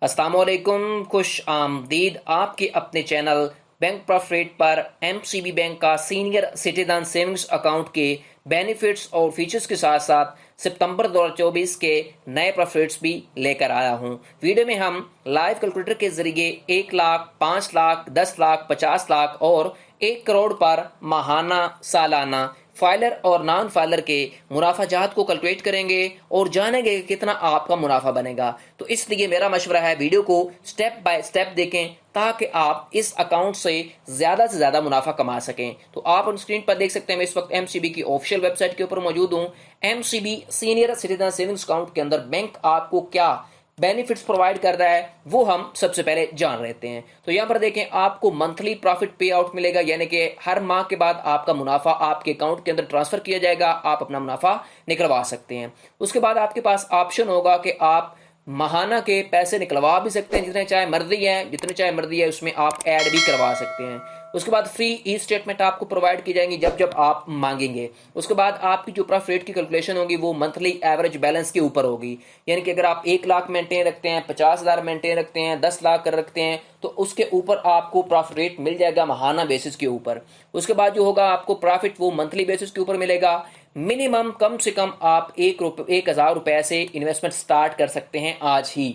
अस्सलामुअलैकुम, खुश आमदीद आपके अपने चैनल बैंक प्रॉफिट पर। एमसीबी बैंक का सीनियर सिटीजन सेविंग्स अकाउंट के बेनिफिट्स और फीचर्स के साथ साथ सितंबर 2024 के नए प्रॉफिट्स भी लेकर आया हूं। वीडियो में हम लाइव कैलकुलेटर के जरिए 1 लाख, 5 लाख, 10 लाख, 50 लाख और 1 करोड़ पर माहाना, सालाना, फाइलर और नॉन फाइलर के मुनाफा जात को कैलकुलेट करेंगे और जानेंगे कि कितना आपका मुनाफा बनेगा। तो इसलिए मेरा मशवरा है वीडियो को स्टेप बाय स्टेप देखें ताकि आप इस अकाउंट से ज्यादा मुनाफा कमा सकें। तो आप ऑन स्क्रीन पर देख सकते हैं मैं इस वक्त एमसीबी की ऑफिशियल वेबसाइट के ऊपर मौजूद हूं। MCB senior citizen savings account के अंदर बैंक आपको क्या बेनिफिट्स प्रोवाइड कर रहा है वो हम सबसे पहले जान लेते हैं। तो यहां पर देखें, आपको मंथली प्रॉफिट पे आउट मिलेगा, यानी कि हर माह के बाद आपका मुनाफा आपके अकाउंट के अंदर ट्रांसफर किया जाएगा, आप अपना मुनाफा निकलवा सकते हैं। उसके बाद आपके पास ऑप्शन होगा कि आप माहाना के पैसे निकलवा भी सकते हैं, जितने चाहे मर्जी है उसमें आप ऐड भी करवा सकते हैं। उसके बाद फ्री ई स्टेटमेंट आपको प्रोवाइड की जाएंगी जब जब आप मांगेंगे। उसके बाद आपकी जो प्रॉफिट की कैलकुलेशन होगी वो मंथली एवरेज बैलेंस के ऊपर होगी, यानी कि अगर आप 1 लाख मेंटेन रखते हैं, 50,000 मेंटेन रखते हैं, 10 लाख कर रखते हैं, तो उसके ऊपर आपको प्रॉफिट मिल जाएगा महाना बेसिस के ऊपर। उसके बाद जो होगा आपको प्रॉफिट वो मंथली बेसिस के ऊपर मिलेगा। मिनिमम कम से कम आप 1,000 रुपए से इन्वेस्टमेंट स्टार्ट कर सकते हैं आज ही।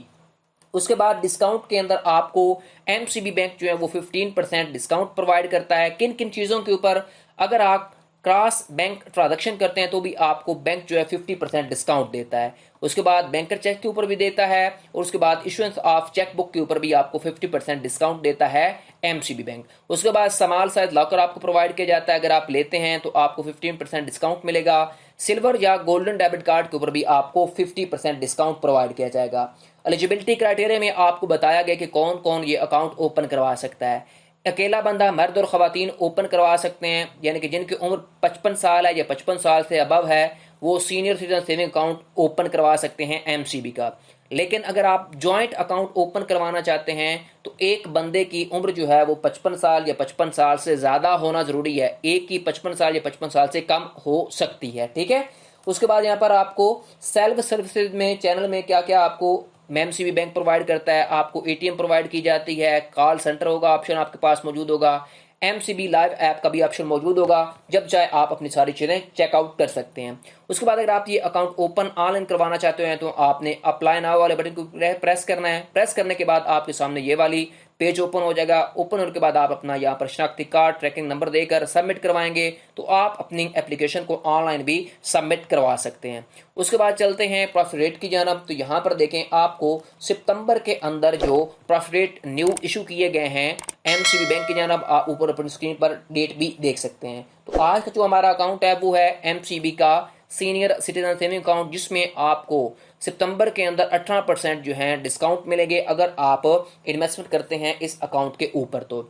उसके बाद डिस्काउंट के अंदर आपको एमसीबी बैंक जो है वो 15% डिस्काउंट प्रोवाइड करता है। किन किन चीज़ों के ऊपर? अगर आप क्रॉस बैंक ट्रांजैक्शन करते हैं तो भी आपको बैंक जो है 50% डिस्काउंट देता है। उसके बाद बैंकर चेक के ऊपर भी देता है और उसके बाद इशुएंस ऑफ चेक बुक के ऊपर भी आपको 50% डिस्काउंट देता है एमसीबी बैंक। उसके बाद स्मॉल साइज लॉकर आपको प्रोवाइड किया जाता है, अगर आप लेते हैं तो आपको 15% डिस्काउंट मिलेगा। सिल्वर या गोल्डन डेबिट कार्ड के ऊपर भी आपको 50% डिस्काउंट प्रोवाइड किया जाएगा। एलिजिबिलिटी क्राइटेरिया में आपको बताया गया कि कौन कौन ये अकाउंट ओपन करवा सकता है। अकेला बंदा, मर्द और खवातीन ओपन करवा सकते हैं, यानी कि जिनकी उम्र 55 साल है या 55 साल से अबव है वो senior citizen saving account open करवा सकते हैं एमसीबी का। लेकिन अगर आप जॉइंट अकाउंट ओपन करवाना चाहते हैं तो एक बंदे की उम्र जो है वो 55 साल या 55 साल से ज़्यादा होना ज़रूरी है, एक की 55 साल या 55 साल से कम हो सकती है, ठीक है। उसके बाद यहाँ पर आपको सेल्फ सर्विसेज में चैनल में क्या क्या आपको एमसीबी बैंक प्रोवाइड करता है। आपको एटीएम प्रोवाइड की जाती है, कॉल सेंटर होगा, ऑप्शन आपके पास मौजूद होगा, एमसीबी लाइव ऐप का भी ऑप्शन मौजूद होगा, जब चाहे आप अपनी सारी चीज़ें चेकआउट कर सकते हैं। उसके बाद अगर आप ये अकाउंट ओपन ऑनलाइन करवाना चाहते हैं तो आपने अप्लाई नाउ वाले बटन को प्रेस करना है। प्रेस करने के बाद आपके सामने ये वाली पेज ओपन हो जाएगा। ओपन होने के बाद आप अपना यहाँ पर शनाख्ती कार्ड, ट्रैकिंग नंबर देकर सबमिट करवाएंगे तो आप अपनी एप्लीकेशन को ऑनलाइन भी सबमिट करवा सकते हैं। उसके बाद चलते हैं प्रॉफिट रेट की जानब। तो यहाँ पर देखें, आपको सितंबर के अंदर जो प्रॉफिट रेट न्यू इशू किए गए हैं एमसीबी बैंक की जानब, आप ऊपर अपनी स्क्रीन पर डेट भी देख सकते हैं। तो आज का जो हमारा अकाउंट है वो है एमसीबी का सीनियर सिटीजन सेविंग अकाउंट, जिसमें आपको सितंबर के अंदर 18% जो है डिस्काउंट मिलेंगे अगर आप इन्वेस्टमेंट करते हैं इस अकाउंट के ऊपर। तो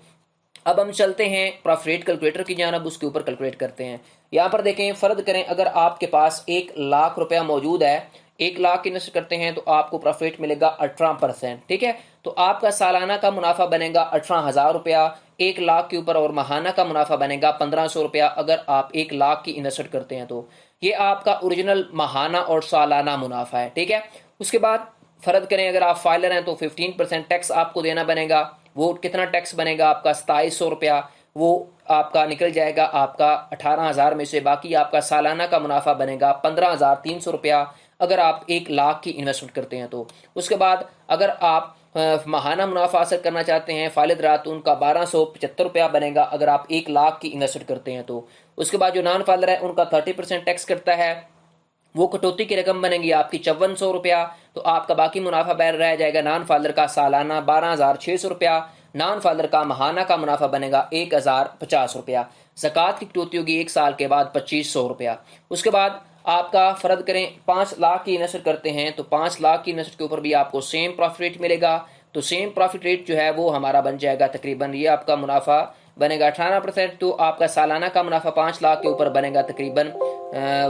अब हम चलते हैं प्रॉफिट कैलकुलेटर की जानब, उसके ऊपर कैलकुलेट करते हैं। यहाँ पर देखें, फर्ज करें अगर आपके पास 1 लाख रुपया मौजूद है, 1 लाख इन्वेस्ट करते हैं तो आपको प्रॉफिट मिलेगा 18%, ठीक है। तो आपका सालाना का मुनाफा बनेगा 18,000 रुपया 1 लाख के ऊपर और माहाना का मुनाफा बनेगा 1,500 रुपया अगर आप 1 लाख की इन्वेस्ट करते हैं। तो ये आपका ओरिजिनल माहाना और सालाना मुनाफा है, ठीक है। उसके बाद फर्ज करें अगर आप फाइलर हैं तो 15% टैक्स आपको देना बनेगा। वो कितना टैक्स बनेगा आपका? 2700 रुपया। वो आपका निकल जाएगा आपका 18,000 में से। बाकी आपका सालाना का मुनाफा बनेगा 15,300 रुपया अगर आप 1 लाख की इन्वेस्टमेंट करते हैं तो। उसके बाद अगर आप माहाना मुनाफा हासिल करना चाहते हैं फालिद रात, तो उनका 1,275 रुपया बनेगा अगर आप 1 लाख की इन्वेस्टमेंट करते हैं तो। उसके बाद जो नॉन फाइलर है उनका 30% टैक्स कटता है, वो कटौती की रकम बनेगी आपकी 5400 रुपया। तो आपका बाकी मुनाफा बैर रह जाएगा नॉन फाइलर का सालाना 12,600 रुपया, नॉन फाइलर का माहाना का मुनाफा बनेगा 1,050 रुपया। ज़कात की कटौती होगी 1 साल के बाद 2,500 रुपया। उसके बाद आपका फर्ज करें 5 लाख की इन्वेस्ट करते हैं तो 5 लाख की इन्वेस्ट के ऊपर भी आपको सेम प्रॉफिट रेट मिलेगा। तो सेम प्रॉफिट रेट जो है वो हमारा बन जाएगा तकरीबन, ये आपका मुनाफा बनेगा 18%। तो आपका सालाना का मुनाफा 5 लाख के ऊपर बनेगा तकरीबन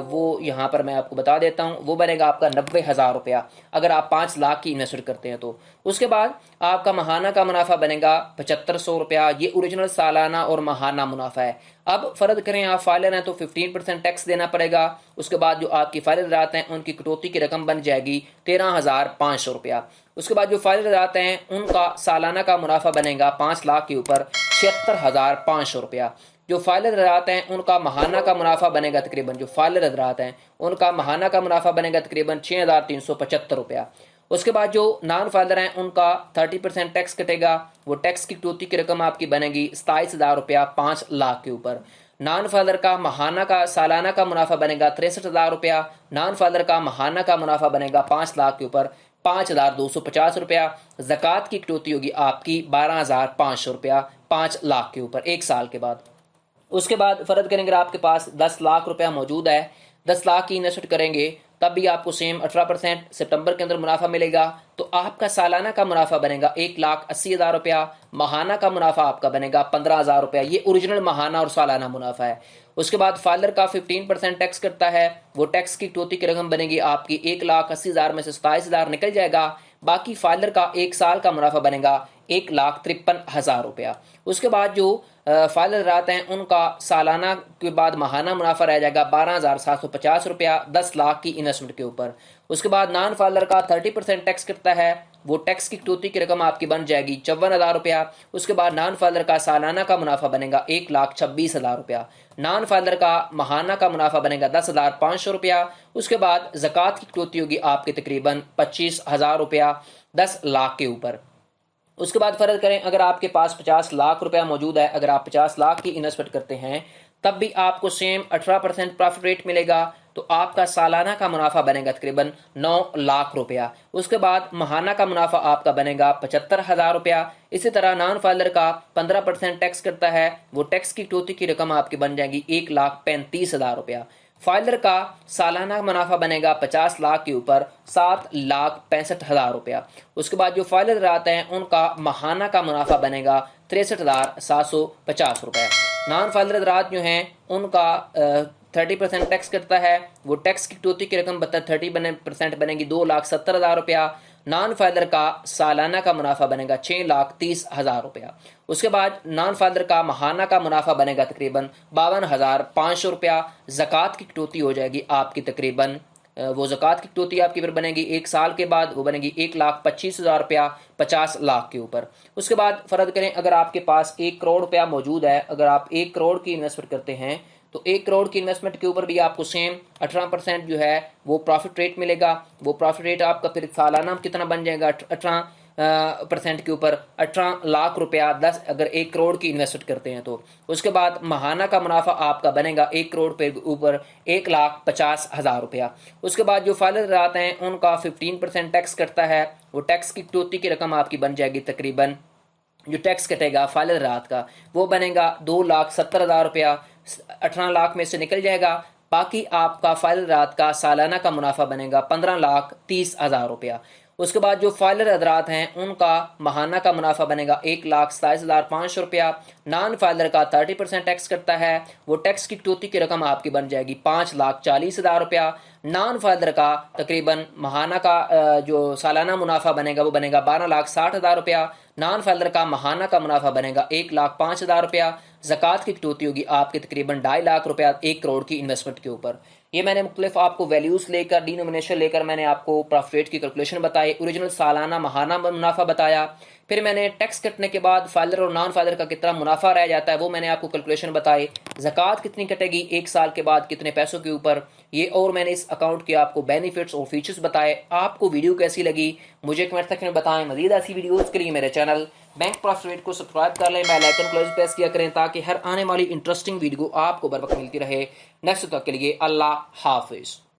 वो यहाँ पर मैं आपको बता देता हूँ, वो बनेगा आपका 90,000 रुपया अगर आप 5 लाख की इन्वेस्ट करते हैं तो। उसके बाद आपका माहाना का मुनाफा बनेगा 7,500 रुपया। ये ओरिजिनल सालाना और माहाना मुनाफा है। अब फर्ज करें आप फाइलर हैं तो 15% टैक्स देना पड़ेगा। उसके बाद जो आपकी फाइलर रात हैं उनकी कटौती की रकम बन जाएगी 13,500 रुपया। उसके बाद जो फाइल हजरात हैं उनका सालाना का मुनाफा बनेगा 5 लाख के ऊपर 76,500 रुपया। जो फाइल हजरात हैं उनका महाना का मुनाफा बनेगा तकरीबन, जो फाइल हजरात हैं उनका महाना का मुनाफा बनेगा तकरीबन 6,375 रुपया। उसके बाद जो नॉन फाइलर हैं उनका 30% टैक्स कटेगा, वो टैक्स की कटौती की रकम आपकी बनेगी 27,000 रुपया 5 लाख के ऊपर। नॉन फाइलर का महाना का सालाना का मुनाफा बनेगा 63,000 रुपया। नॉन फाइलर का महाना का मुनाफा बनेगा 5 लाख के ऊपर 5,250 रुपया। ज़कात की कटौती होगी आपकी 12,500 रुपया 5 लाख के ऊपर 1 साल के बाद। उसके बाद फ़र्ज करेंगे आपके पास 10 लाख रुपया मौजूद है, 10 लाख की इन्वेस्ट करेंगे तब भी आपको सेम 18% सितंबर के अंदर मुनाफा मिलेगा। तो आपका सालाना का मुनाफा बनेगा 1,80,000 रुपया, महाना का मुनाफा आपका बनेगा 15,000 रुपया। ये ओरिजिनल महाना और सालाना मुनाफा है। उसके बाद फाइलर का 15% टैक्स करता है, वो टैक्स की कटौती की रकम बनेगी आपकी 1,80,000 में से 27,000 निकल जाएगा। बाकी फाइलर का 1 साल का मुनाफा बनेगा 1,53,000 रुपया। उसके बाद जो फाइलर रहते हैं उनका सालाना के बाद महाना मुनाफा रह जाएगा 12,750 रुपया 10 लाख की इन्वेस्टमेंट के ऊपर। उसके बाद नॉन फाइलर का 30% टैक्स करता है, वो टैक्स की कटौती की रकम आपकी बन जाएगी 54,000 रुपया। उसके बाद नॉन फाइलर का सालाना का मुनाफा बनेगा 1,26,000 रुपया। नॉन फाइलर का महाना का मुनाफा बनेगा 10,500 रुपया। उसके बाद ज़कात की कटौती होगी आपकी तकरीबन 25,000 रुपया 10 लाख के ऊपर। उसके बाद फर्ज करें अगर आपके पास 50 लाख रुपया मौजूद है, अगर आप 50 लाख की इन्वेस्टमेंट करते हैं तब भी आपको सेम 18% प्रॉफिट रेट मिलेगा। तो आपका सालाना का मुनाफा बनेगा तकरीबन 9 लाख रुपया। उसके बाद महाना का मुनाफा आपका बनेगा 75,000 रुपया। इसी तरह नॉन फाइलर का 15% टैक्स करता है, वो टैक्स की कटौती की रकम आपकी बन जाएगी 1,35,000 रुपया। फाइलर का सालाना मुनाफा बनेगा 50 लाख के ऊपर 7,65,000 रुपया। उसके बाद जो फाइलर आते हैं उनका महाना का मुनाफा बनेगा 63,750 रुपया। नॉन फाइलर रात जो हैं उनका 30% टैक्स करता है, वो टैक्स की कटौती की रकम 30% बनेगी 2,70,000 रुपया। नॉन फाइलर का सालाना का मुनाफा बनेगा 6,30,000 रुपया। उसके बाद नॉन फाइलर का महाना का मुनाफा बनेगा तकरीबन 52,500 रुपया। ज़कात की कटौती हो जाएगी आपकी तकरीबन वो ज़कात की कटौती आपकी फिर बनेगी 1 साल के बाद, वो बनेगी 1,25,000 रुपया 50 लाख के ऊपर। उसके बाद फ़र्ज करें अगर आपके पास 1 करोड़ रुपया मौजूद है, अगर आप 1 करोड़ की इन्वेस्टमेंट करते हैं तो 1 करोड़ की इन्वेस्टमेंट के ऊपर भी आपको सेम 18% जो है वो प्रॉफिट रेट मिलेगा। वो प्रॉफिट रेट आपका फिर सालाना कितना बन जाएगा 18% के ऊपर 18 लाख रुपया 10 अगर 1 करोड़ की इन्वेस्टमेंट करते हैं तो। उसके बाद महाना का मुनाफा आपका बनेगा 1 करोड़ पे ऊपर 1,50,000 रुपया। उसके बाद जो फाइलर आते हैं उनका 15% टैक्स करता है, वो टैक्स की कटौती की रकम आपकी बन जाएगी तकरीबन जो टैक्स कटेगा फाइलर रात का वो बनेगा 2,70,000 रुपया। 18 लाख में से निकल जाएगा। बाकी आपका फाइलर रात का सालाना का मुनाफा बनेगा 15,30,000 रुपया। उसके बाद जो फाइलर हजरात हैं उनका महाना का मुनाफा बनेगा 1,27,500 रुपया। नॉन फाइलर का 30% टैक्स करता है, वो टैक्स की कटौती की रकम आपकी बन जाएगी 5,40,000 रुपया। नॉन फाइलर का तकरीबन महाना का जो सालाना मुनाफा बनेगा वो बनेगा 12,60,000 रुपया। नॉन फाइलर का महाना का मुनाफा बनेगा 1,05,000 रुपया। ज़कात की कटौती होगी आपके तकरीबन 2.5 लाख रुपया 1 करोड़ की इन्वेस्टमेंट के ऊपर। ये मैंने मुख्तलिफ आपको वैल्यूज़ लेकर डिनोमिनेशन लेकर मैंने आपको प्रॉफिट रेट की कैलकुलेशन बताई, ओरिजिनल सालाना महाना मुनाफा बताया। फिर मैंने टैक्स कटने के बाद फाइलर और नॉन फाइलर का कितना मुनाफा रह जाता है वो मैंने आपको कैलकुलेशन बताई। ज़कात कितनी कटेगी 1 साल के बाद कितने पैसों के ऊपर, ये और मैंने इस अकाउंट के आपको बेनिफिट्स और फीचर्स बताए। आपको वीडियो कैसी लगी मुझे कमेंट सेक्शन में बताएं। मज़ीद ऐसी वीडियोज़ के लिए मेरे चैनल बैंक प्रॉफिट रेट को सब्सक्राइब कर लें, बेल आइकन को प्रेस किया करें ताकि हर आने वाली इंटरेस्टिंग वीडियो आपको बर वक्त मिलती रहे। नेक्स्ट तक के लिए अल्लाह हाफिज़।